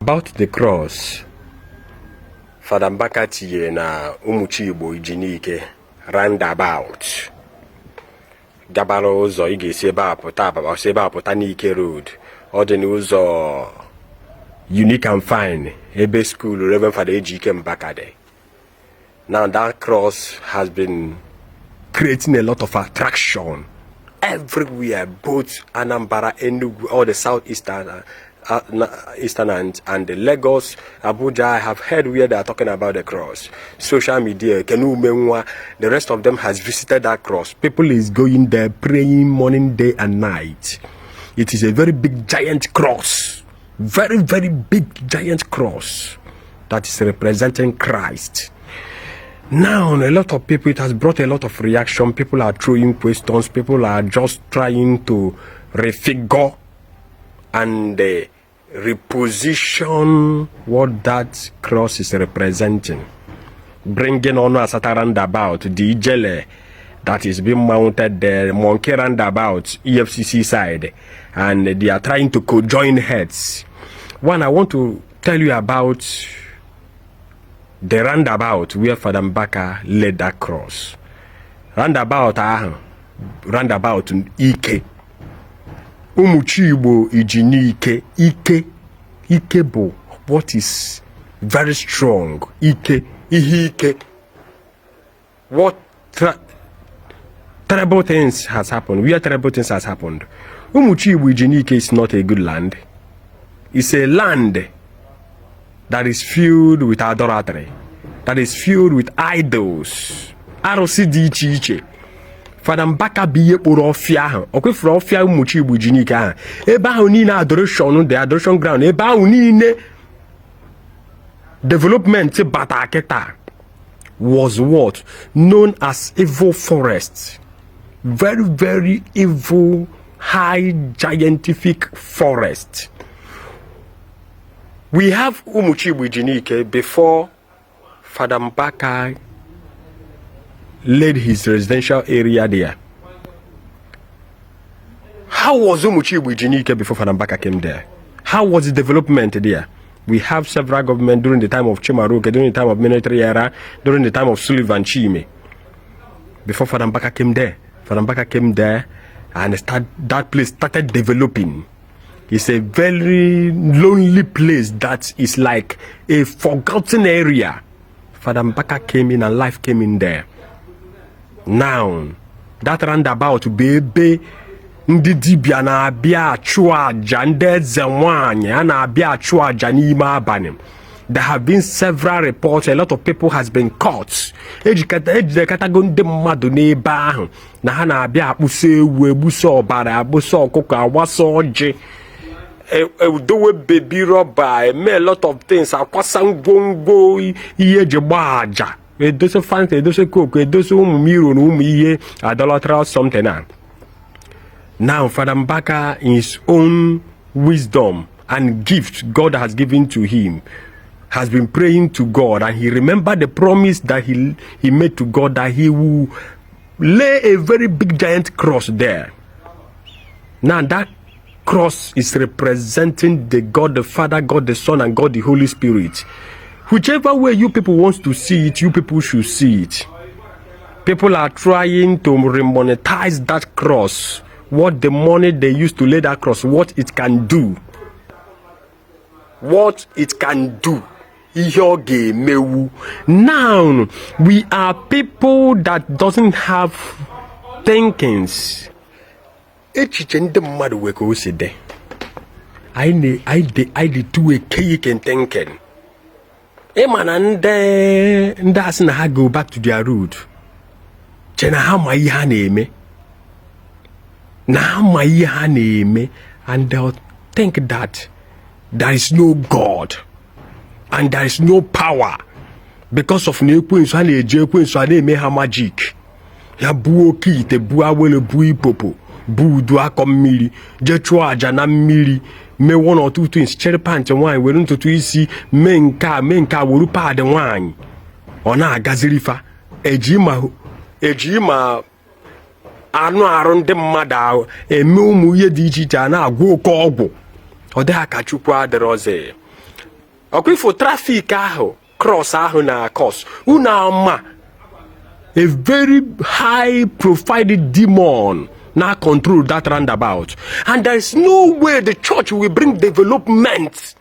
About the cross, Father Mbaka tinye na umuchi Igbo Ejike roundabout. Gabara ụzọ ị ga-esi ebe a pụta Ababa, ebe a pụta n'Ike Road. Ọ dị n'ụzọ Unique and Fine, ebe school Reverend Father Ejike Mbaka dị. Now that cross has been creating a lot of attraction everywhere, both Anambra, Enugu, all the southeastern Eastern and the Lagos, Abuja. I have heard where they are talking about the cross. Social media, Kenu Menwa, the rest of them has visited that cross. People is going there praying morning, day and night. It is a very big giant cross. Very, very big giant cross that is representing Christ. Now, a lot of people, it has brought a lot of reaction. People are throwing questions. People are just trying to refigure and reposition what that cross is representing. Bringing on a certain roundabout, the Ijele that is being mounted there, Monkey roundabout, EFCC side, and they are trying to co-join heads. One, I want to tell you about the roundabout where Father Mbaka laid that cross. Roundabout Ike. Umuchi Igbo Ejike. Ike bo. What is very strong? Ike. What terrible things has happened? Where terrible things has happened? Umuchi Igbo Ejike is not a good land. It's a land that is filled with idolatry, that is filled with idols. RCD. Father Mbaka biye kporo ofia ha. Okwefuru ofia Umuchi Igbo Ejike ha. Ebe ahụ niile adoration, the adoration ground. Ebe ahụ niile development bata keta was what? Known as evil forest. Very, very evil, high, gigantic forest. We have Umuchi Igbo Ejike before Father Mbaka laid his residential area there. How was Umuchi Igbo Ejike before Father Mbaka came there? How was the development there? We have several governments during the time of Chimaruke, during the time of military era, during the time of Sullivan Chime. Before Father Mbaka came there, Father Mbaka came there and that place started developing. It's a very lonely place that is like a forgotten area. Father Mbaka came in and life came in there. Now, that roundabout baby ndị dibia na-abịa achụ aja ndị eze nwanyị a na-abịa achụ aja n'ime abalị. There have been several reports. A lot of people has been caught. Ejidekatago ndị mmadụ n'ebe ahụ na ha na-abịa akpụsa ewu, egbusa ọbara, akpụsa ọkụkọ, agbasa ọjị, dowe baby rubber, a lot of things. Akwasa ngwongwo ihe eji gba aja, edose fanta, edose coke, edose ụmụ mmiri na ụmụ ihe idolatry something. Now Father Mbaka, in his own wisdom and gift God has given to him, has been praying to God, and he remembered the promise that he made to God that he will lay a very big giant cross there. Now that cross is representing the God the Father, God the Son, and God the Holy Spirit. Whichever way you people want to see it, you people should see it. People are trying to remonetize that cross. What the money they used to lay that cross, what it can do. What it can do. Now, we are people that doesn't have thinkings. I did do a cake and thinking. Man, and that's not go back to their root. Now my name, and they'll think that there is no God and there is no power because of Queens and magic. Ya buoki te buawele bui popo, bu duakom mili, jetua jana mili, me one or two things, cherry pant and wine, we don't to isi, menka, wurupa de wine. Ona gazilifa, ejima. Anu around the mother, a mumu ye digita na go cogbo. Or the Hakachukwa de Rose. Okay, for traffic cross na cause. Una a very high profile demon now control that roundabout. And there is no way the church will bring development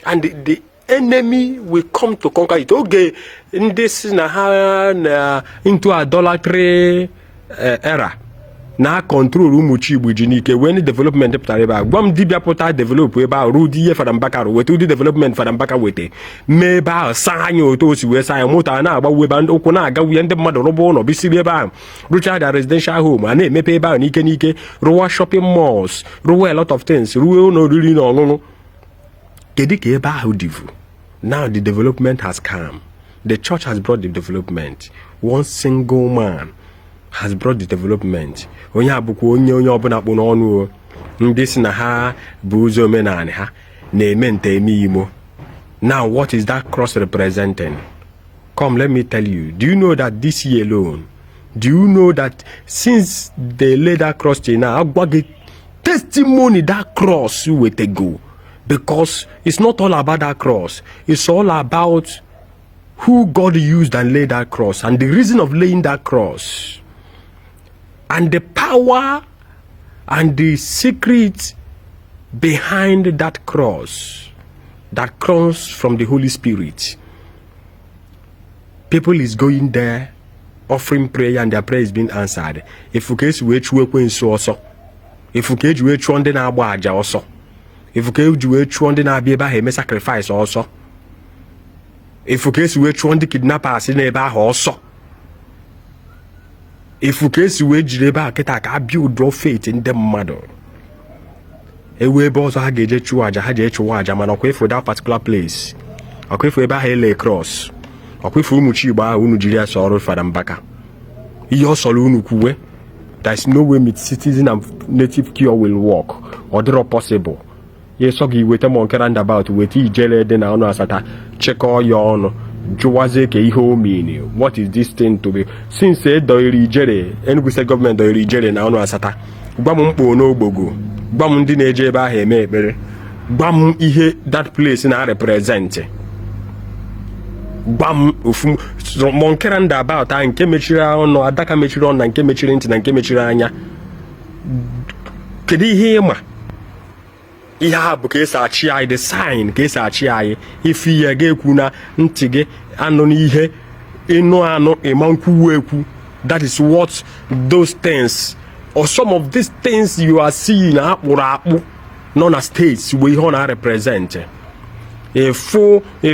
and the enemy will come to conquer it. Okay, in this into idolatry era. Na control umuchi bujinike when development pụtara gwam dibia pụta develop ebe rudi ye Fada Mbaka wete udi development Fada Mbaka wete meba sa anya oto osi we sa moto na agba ebe okwu na aga wuye ndị mmadụ rụba ụlọ bisiri ebe ahụ rụcha da residential home a na-emepe ebe ahụ n'ike rụwa shopping malls rụwa a lot of things ruo ụlọ oriri na ọṅụṅụ kedu ka ebe ahụ divu. Now the development has come. The church has brought the development. One single man has brought the development. Onye abụkwa onye ọbụla kpụ n'ọnụ ndị si na ha bụ ụzọ omenala ha na-eme nte eme imo. Now what is that cross representing? Come, let me tell you. Do you know that this year alone, do you know that since they laid that cross to now, agwagi testimony that cross will take go? Because it's not all about that cross. It's all about who God used and laid that cross and the reason of laying that cross. And the power and the secret behind that cross that comes from the Holy Spirit. People is going there offering prayer and their prayer is being answered. If you case we also, if you case we chonde na aja also, if you case we chonde na be eba sacrifice also, if you case we chonde kidnappers in eba also. If you case we jireba kita build draw faith in them mother. Ewe boss ha geje chuaja ha je chuaja man okwe for that particular place. Okwe for eba hele cross. Okwe for umuchi igba unu jiri asoro Fada Mbaka. Iyo solo unu kuwe. There is no way with citizen and native cure will work or draw possible. Yes, ogi wete monkera and about weti ijele de na ono asata check all your ono. Jowaze ke ihe mean. What is this thing to be? Since doiri jere, Enugu State government doiri jere na ono asata. Gbam mkpo no ogbogo. Gbam ndị na-eje ebe ahụ eme ekpere. Gbam ihe that place na represent. Gbam ofu monkera nda about nke mechiri ọnụ adaka mechiri ọnụ na nke mechiri ntị na nke mechiri anya. Kedu ihe ịma? Ihe a bụ ka esi achị anyị, the sign ka esi achị anyị. Ife ihe ga-ekwu na ntị gị anụ n'ihe ịnụ anụ ịma nkwuwu ekwu. That is what those things or some of these things you are seeing akpụrụ akpụ nọ na states where ihe ọ na-represent. A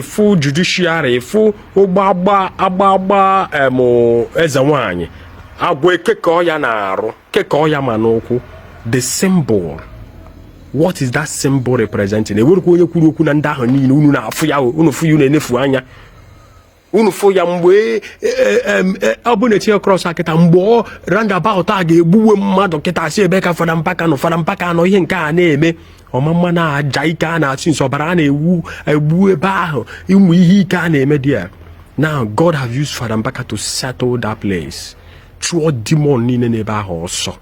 full judiciary, a full agba eze nwanyị. Agwa ekekọ ya na arụ, kekọ ya ma n'ụkwụ. The symbol. What is that symbol representing? Ewerukwu onye kwuru okwu na ndị ahụ niile unu na-afụ ya unu fụ ya unu enefu anya. Unu fụ ya mgbe ọ bụ na-etinye cross akịta mgbe roundabout a ga-egbuwe mmadụ kịta si ebe ka Fada Mbaka nọ. Fada Mbaka nọ ihe nke a na-eme ọmamma na-aja ike a na-asị nsọbara a na-egbu ebe ahụ ụmụ ihe ike a na-eme there. Now God have used Fada Mbaka to settle that place. Chụọ demon niile n'ebe ahụ ọsọ.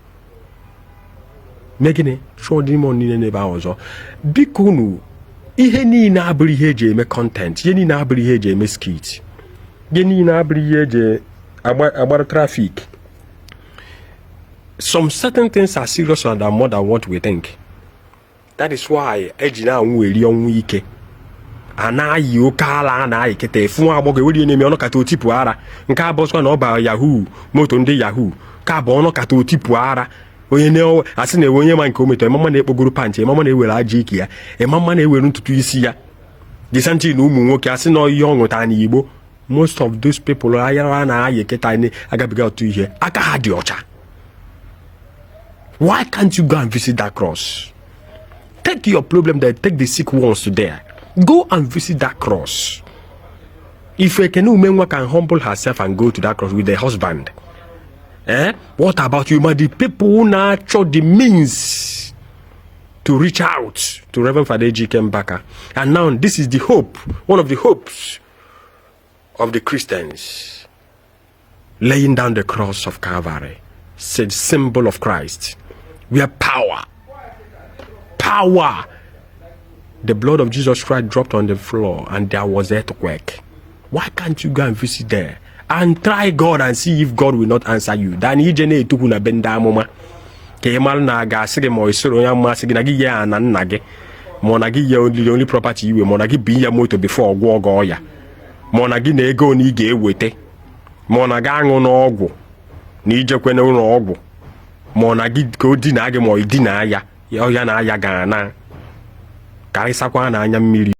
Megine chụọ demon niile n'ebe ahụ ọzọ. Biko unu ihe niile abụrụ ihe eji eme content, ihe niile abụrụ ihe eji eme skit, ihe niile abụrụ ihe eji agbara traffic. Some certain things are serious and are more than what we think. That is why eji na anwụ eri ọnwụ ike. Anaghị oke ala anaghị kịta efu nwa agbọghọ eweri na-eme ọnụ kata otipu ara. Nke abụọ na ọba Yahoo moto ndị Yahoo. Ka abụọ ọnụ kata otipu ara. Onye ne asị na onye ma nke ometo emama na-ekpogoro pantị, emama na-ewere aja ike ya, emama na-ewere ntutu isi ya. Disanti na ụmụ nwoke asị na ihe ọṅụta n'Igbo. Most of those people ayara na-ayị kịta agabiga otu ihe aka ha dị ọcha. Why can't you go and visit that cross? Take your problem there, take the sick ones to there. Go and visit that cross. If a Kenuma can humble herself and go to that cross with her husband, what about you? The people who now show the means to reach out to Reverend Fada Ejike Mbaka. And now this is the hope, one of the hopes of the Christians. Laying down the cross of Calvary, said symbol of Christ. We have power the blood of Jesus Christ dropped on the floor and there was earthquake. Why can't you go and visit there and try God and see if God will not answer you? Dan ijene etuku na benda amuma. Ke mal na ga sige mo isoro ya ma sige na gi ya na nna gi. Mo na gi ya the only property you mo na gi bi ya moto before ogwo go ya. Mo na gi na ego ni ga ewete. Mo na ga anu no ogwu. Na ijekwe na ụlọ ọgwụ. Mo na gi ko di na gi mo idi na ya. Ya na ya ga na. Karisakwa na anya mmiri